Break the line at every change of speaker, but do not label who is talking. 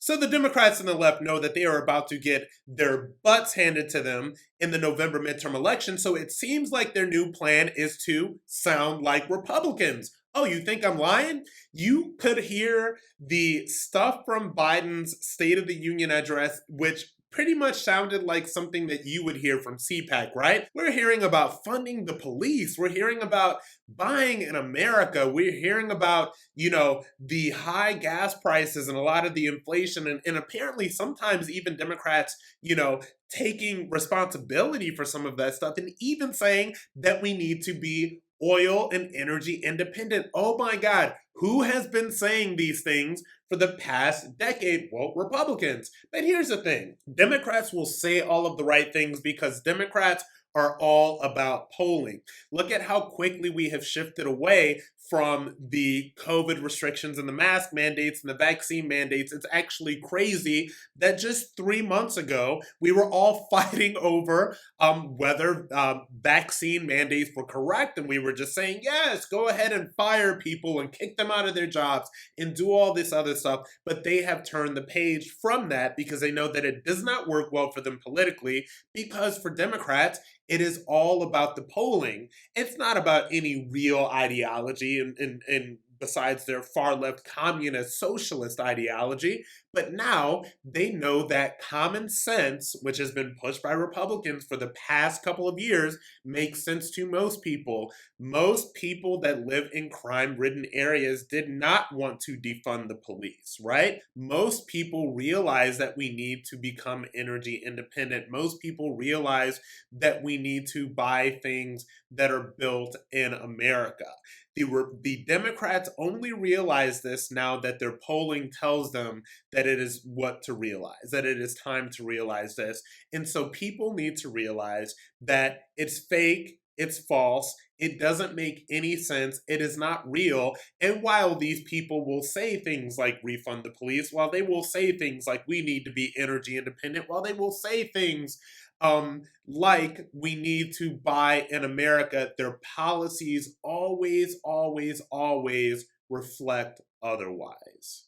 So the Democrats and the left know that they are about to get their butts handed to them in the November midterm election. So it seems like their new plan is to sound like Republicans. Oh, you think I'm lying? You could hear the stuff from Biden's State of the Union address, which pretty much sounded like something that you would hear from CPAC, right? We're hearing about funding the police. We're hearing about buying in America. We're hearing about, the high gas prices and a lot of the inflation. And apparently sometimes even Democrats, taking responsibility for some of that stuff and even saying that we need to be oil and energy independent. Oh my God, who has been saying these things for the past decade? Well, Republicans. But here's the thing, Democrats will say all of the right things because Democrats are all about polling. Look at how quickly we have shifted away from the COVID restrictions and the mask mandates and the vaccine mandates. It's actually crazy that just 3 months ago, we were all fighting over whether vaccine mandates were correct. And we were just saying, yes, go ahead and fire people and kick them out of their jobs and do all this other stuff. But they have turned the page from that because they know that it does not work well for them politically, because for Democrats, it is all about the polling. It's not about any real ideology and besides their far left communist socialist ideology. But now they know that common sense, which has been pushed by Republicans for the past couple of years, makes sense to most people. Most people that live in crime ridden areas did not want to defund the police, right? Most people realize that we need to become energy independent. Most people realize that we need to buy things that are built in America. The Democrats only realize this now that their polling tells them that it is what to realize, that it is time to realize this. And so people need to realize that it's fake, it's false, it doesn't make any sense, it is not real. And while these people will say things like refund the police, while they will say things like we need to be energy independent, while they will say things like we need to buy in America, their policies always, always, always reflect otherwise.